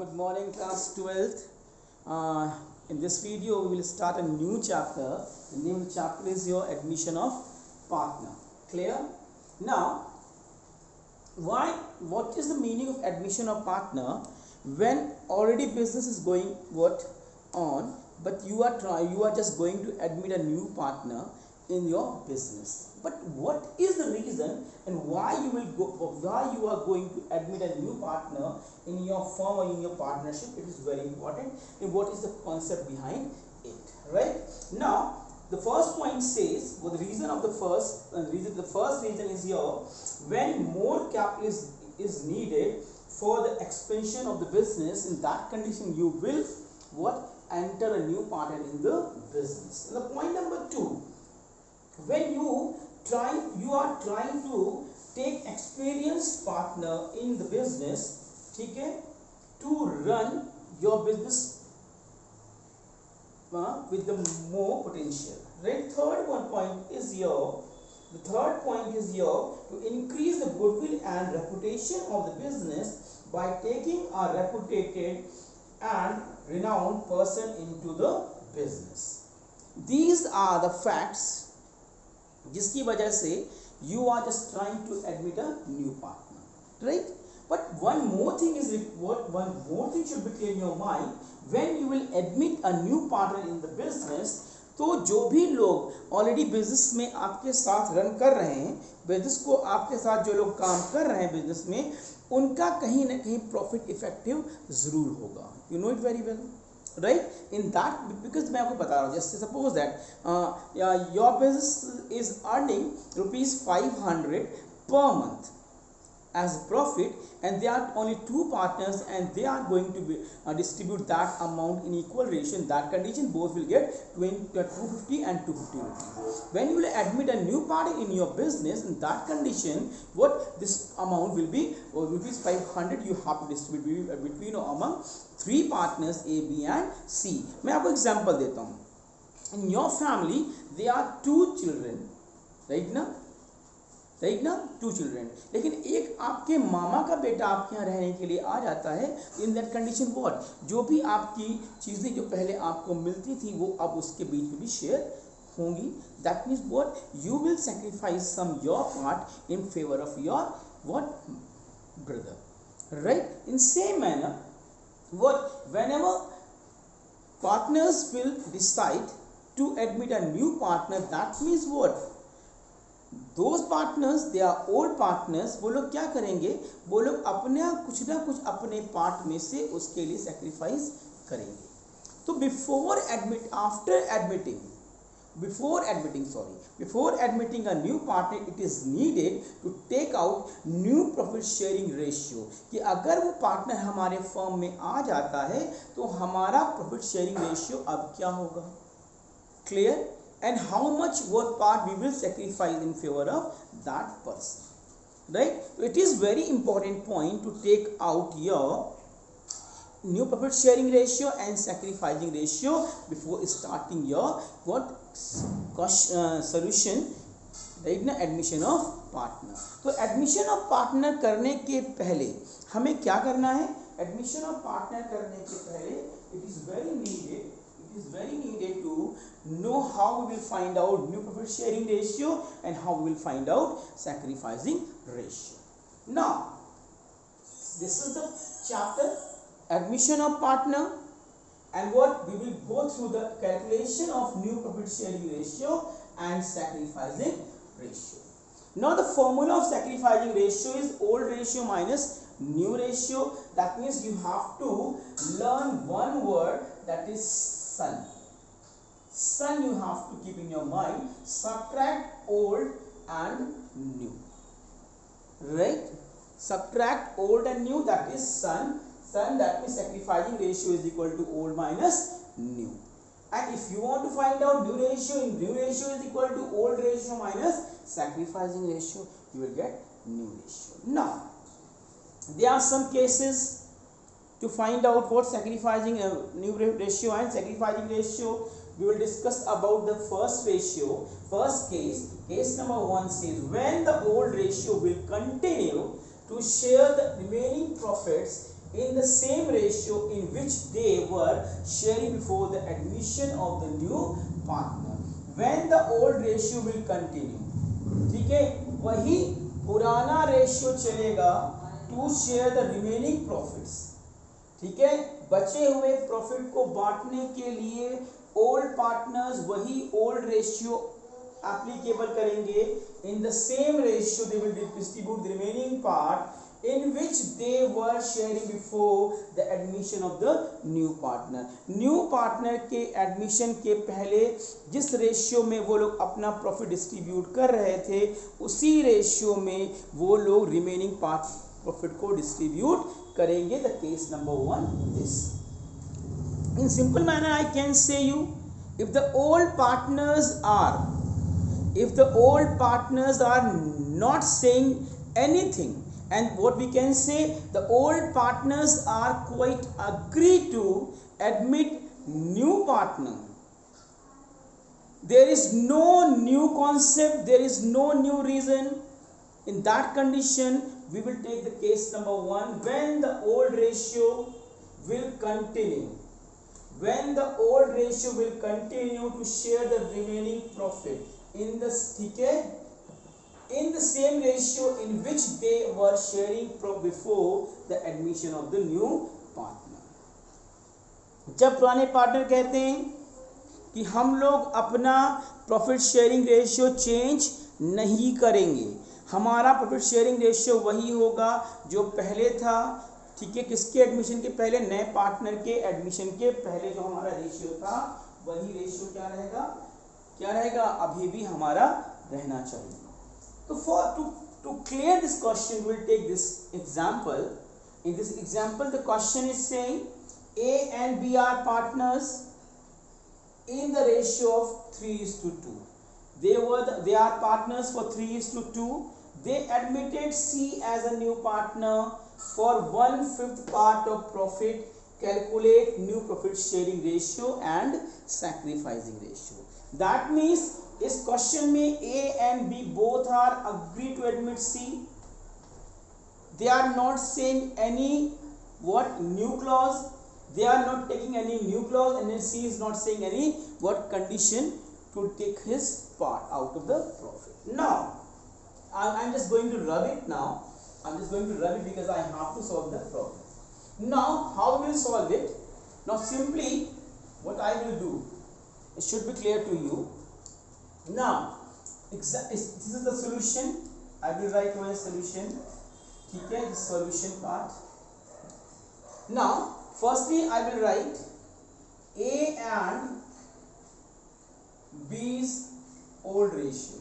Good morning, class 12th. In this video, we will start a new chapter. The name of the chapter is your admission of partner. Clear? Now, what is the meaning of admission of partner when already business is going on, but you are just going to admit a new partner in your business? But what is the reason and why you are going to admit a new partner in your firm or in your partnership? It is very important. And what is the concept behind it? Right now, the first point says, well, the first reason is here: when more capital is needed for the expansion of the business. In that condition, you will enter a new partner in the business. And the point number 2, when you are trying to take experienced partner in the business, okay, to run your business with the more potential. Right? The third point is here to increase the goodwill and reputation of the business by taking a reputed and renowned person into the business. These are the facts जिसकी वजह से you are just trying to admit a new partner, right? But one more thing should be clear in your mind. When you will admit a new partner in the business, तो जो भी लोग already business में आपके साथ run कर रहे हैं, बिजनेस को आपके साथ जो लोग काम कर रहे हैं बिजनेस में, उनका कहीं ना कहीं प्रॉफिट इफेक्टिव जरूर होगा. You know it very well, right? In that, because मैं आपको बता रहा हूँ, just suppose that your business is earning ₹500 per month as profit, and there are only 2 partners and they are going to distribute that amount in equal ratio. In that condition, both will get 250 and 250 rupees. When you will admit a new partner in your business, in that condition, what this amount will be, ₹500 you have to distribute between or among 3 partners A, B and C. मैं आपको example देता हूँ. In your family, there are 2 children, right ना? 2 children. लेकिन एक आपके मामा का बेटा आपके यहाँ रहने के लिए आ जाता है. इन दैट कंडीशन जो भी आपकी चीज़ें जो पहले आपको मिलती थी वो अब उसके बीच में भी शेयर होंगी. That means you will sacrifice some your part in favour of your brother, right? In same manner whenever partners will decide to admit a new partner, that means those partners, they are old partners, वो लोग क्या करेंगे? वो लोग कुछ ना कुछ अपने पार्ट में से उसके लिए सेक्रीफाइस करेंगे. तो before admitting a new partner, it is needed to take out new profit sharing ratio. कि अगर वो पार्टनर हमारे फर्म में आ जाता है तो हमारा प्रॉफिट शेयरिंग रेशियो अब क्या होगा? Clear? And how much what part we will sacrifice in favor of that person, right? So it is very important point to take out your new profit sharing ratio and sacrificing ratio before starting your solution, right? ना admission of partner. तो admission of partner करने के पहले हमें क्या करना है? Admission of partner करने के पहले it is very needed to know how we will find out new profit sharing ratio and how we will find out sacrificing ratio. Now, this is the chapter admission of partner, and we will go through the calculation of new profit sharing ratio and sacrificing ratio. Now, the formula of sacrificing ratio is old ratio minus new ratio. That means you have to learn one word, that is son. Son you have to keep in your mind. Subtract old and new, right? Subtract old and new, that is son. That means sacrificing ratio is equal to old minus new. And if you want to find out new ratio is equal to old ratio minus sacrificing ratio, you will get new ratio. Now, there are some cases to find out what sacrificing new ratio and sacrificing ratio. We will discuss about the first ratio. First case number 1 says, when the old ratio will continue to share the remaining profits in the same ratio in which they were sharing before the admission of the new partner. When the old ratio will continue, ठीक है, वही पुराना ratio चलेगा to share the remaining profits, ठीक है, बचे हुए profit को बांटने के लिए ओल्ड पार्टनर्स वही ओल्ड रेशियो एप्लीकेबल करेंगे. In the same ratio they will distribute the remaining part in which they were sharing before the admission of the new partner. New partner के एडमिशन के पहले जिस रेशियो में वो लोग अपना प्रॉफिट डिस्ट्रीब्यूट कर रहे थे उसी रेशियो में वो लोग रिमेनिंग पार्ट प्रॉफिट को डिस्ट्रीब्यूट करेंगे. The case number 1 this. In simple manner I can say you, if the old partners are not saying anything, and what we can say, the old partners are quite agree to admit new partner. There is no new concept, there is no new reason. In that condition we will take the case number 1, when the old ratio will continue. When the old ratio will continue to share the remaining profit in the, ठीक है, in the same ratio in which they were sharing before the admission of the new partner. जब पुराने partner कहते हैं कि हम लोग अपना प्रॉफिट शेयरिंग रेशियो चेंज नहीं करेंगे, हमारा प्रॉफिट शेयरिंग रेशियो वही होगा जो पहले था, ठीक है, किसके एडमिशन के पहले, नए पार्टनर के एडमिशन के पहले जो हमारा रेशियो था वही रेशियो क्या रहेगा, अभी भी हमारा रहना चाहिए. So to clear this question, we will take this example. In this example, the question is saying A and B are partners in the ratio of 3:2. They are partners for 3:2. They admitted C as a new partner for 1/5 part of profit. Calculate new profit sharing ratio and sacrificing ratio. That means इस question में A and B both are agree to admit C. They are not saying any new clause. They are not taking any new clause, and then C is not saying any condition to take his part out of the profit. Now I'm just going to rub it now. I'm just going to rub it because I have to solve the problem. Now how we will solve it? Now simply what I will do, it should be clear to you. Now this is the solution. I will write my solution, ठीक है, this solution part. Now firstly I will write A and B's old ratio.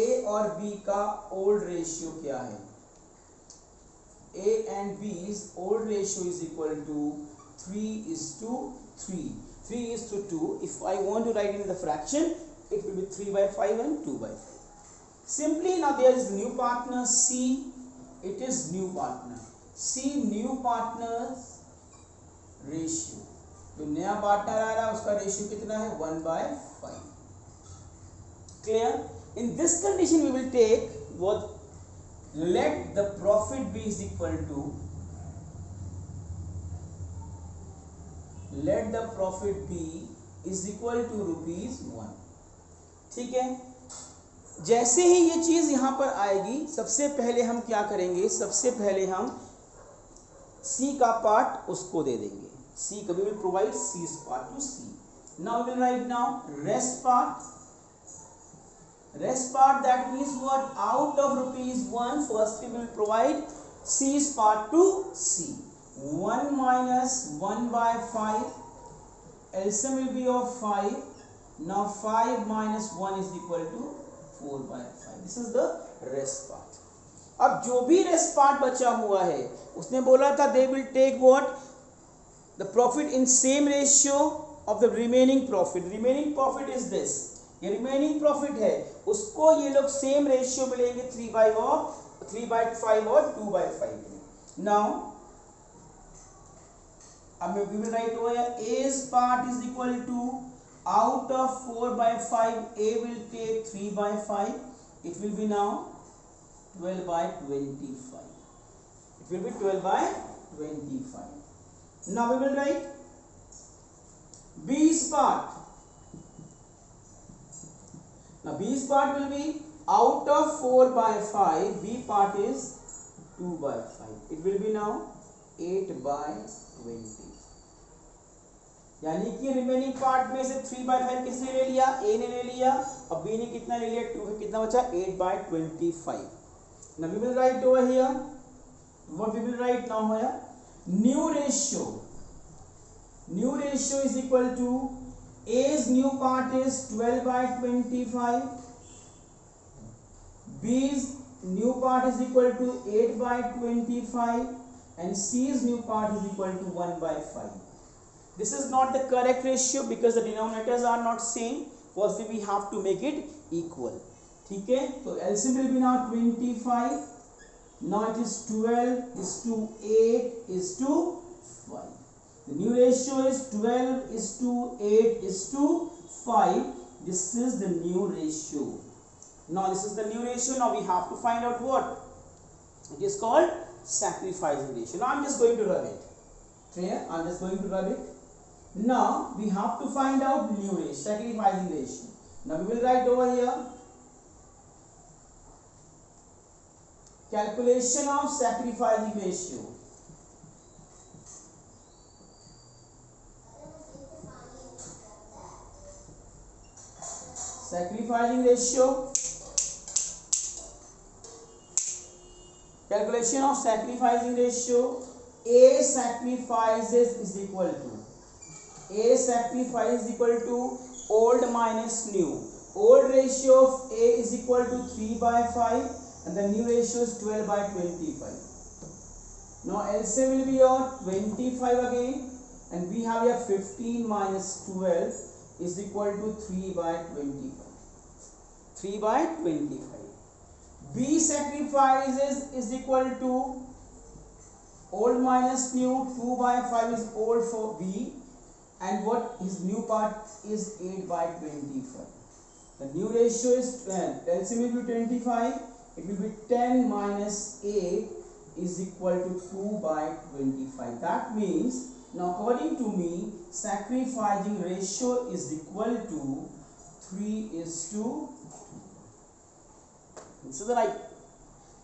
A और B का old ratio क्या है? A and B's old ratio is equal to 3:3. 3:2. If I want to write in the fraction, it will be 3/5 and 2/5. Simply now there is new partner C. It is new partner C, new partners ratio. तो नया partner आ रहा है, उसका ratio कितना है, 1/5. Clear? In this condition we will take what, let the profit be is equal to, let the profit be is equal to ₹1. ठीक है, जैसे ही ये चीज यहां पर आएगी सबसे पहले हम क्या करेंगे, सबसे पहले हम C का पार्ट उसको दे देंगे. C कभी will provide C's part to C. Now we will write now rest part. Rest part, that means what, out of ₹1 first we will provide C's part to C. 1 minus 1/5, LCM will be of 5. Now 5 minus 1 is equal to 4/5. This is the rest part. अब जो भी rest part बचा हुआ है उसने बोला था they will take what, the profit in same ratio of the remaining profit. Remaining profit is this, ये remaining profit है, उसको ये लोग same ratio में लेंगे 3/5 और 2/5. Now अब we will write over here A's part is equal to, out of 4/5 A will take 3/5. It will be now 12/25. It will be 12/25. 25. Now we will write B's part. Now B's part will be out of 4 by 5, B part is 2 by 5. It will be now 8 by 20. यानी कि remaining part में से 3 by 5 किसने ले लिया? A ने ले लिया, और B ने कितना ले लिया? 2 है, कितना बचा? 8 by 25. Now we will write over here. What we will write now here? New ratio. New ratio is equal to A's new part is 12 by 25. B's new part is equal to 8 by 25, and C's new part is equal to 1 by 5. This is not the correct ratio because the denominators are not same. Firstly, we have to make it equal. ठीक है? तो LCM will be now 25. Now it is 12 is to 8 is to 5. The new ratio is 12 is to 8 is to 5. This is the new ratio. Now this is the new ratio. Now we have to find out what? It is called sacrificing ratio. Now I'm just going to rub it. Clear? I'm just going to rub it. Now we have to find out new ratio, sacrificing ratio. Now we will write over here calculation of sacrificing ratio. Sacrificing ratio. Calculation of sacrificing ratio. A sacrifices is equal to A sacrifice is equal to old minus new. Old ratio of A is equal to 3 by 5 and the new ratio is 12 by 25. Now LCM will be your 25 again, and we have here 15 minus 12 is equal to 3 by 25. 3 by 25. B sacrifices is equal to old minus new. 2 by 5 is old for B. And what his new part is 8 by 25. The new ratio is 12. LCM will be 25. It will be 10 minus 8 is equal to 2 by 25. That means, now according to me, sacrificing ratio is equal to 3 is to 2. This is the right.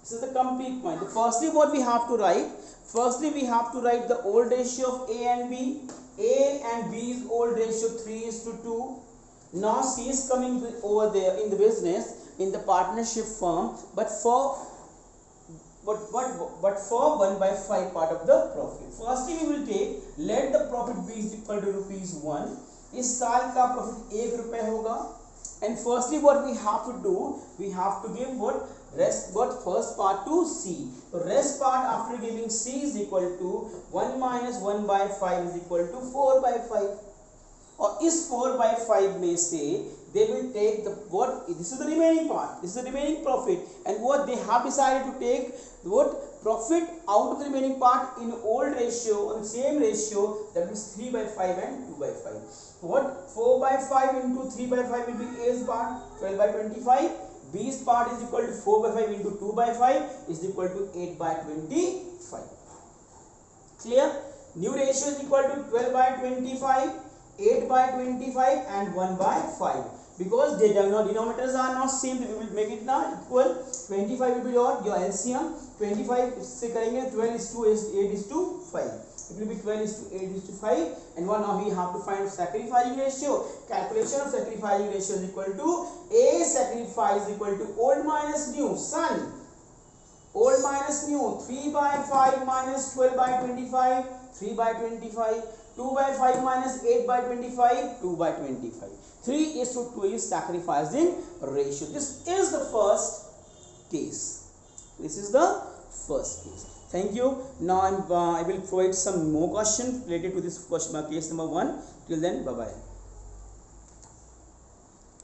This is the complete point. Firstly, what we have to write? Firstly, we have to write the old ratio of A and B. A and B's old ratio 3 is to 2. Now C is coming over there in the business, in the partnership firm, but for 1 by 5 part of the profit. Firstly, we will take, let the profit be is equal to ₹1. इस साल का profit ₹1 होगा. And firstly, what we have to do, we have to give what first part to C. So rest part after giving C is equal to 1 minus 1 by 5 is equal to 4 by 5. और इस 4 by 5 में से they will take the what? This is the remaining part. This is the remaining profit, and what they have decided to take what profit out of the remaining part in old ratio, on the same ratio, that means 3 by 5 and 2 by 5. What 4 by 5 into 3 by 5 will be A's part 12 by 25. B's part is equal to 4 by 5 into 2 by 5 is equal to 8 by 25. Clear? New ratio is equal to 12 by 25, 8 by 25 and 1 by 5. Because the denominators are not same, we will make it now equal. 25 will be your LCM. 25 से करेंगे 12 is to 8 is to 5. It will be 12 is to 8 is to 5. And now we have to find sacrificing ratio. Calculation of sacrificing ratio is equal to A sacrifice is equal to old minus new. Son, old minus new. 3 by 5 minus 12 by 25. 3 by 25. 2 by 5 minus 8 by 25. 2 by 25. 3 is to 2 is sacrificing ratio. This is the first case. This is the first case. Thank you. Now I will provide some more questions related to this question, case number 1. Till then, bye bye.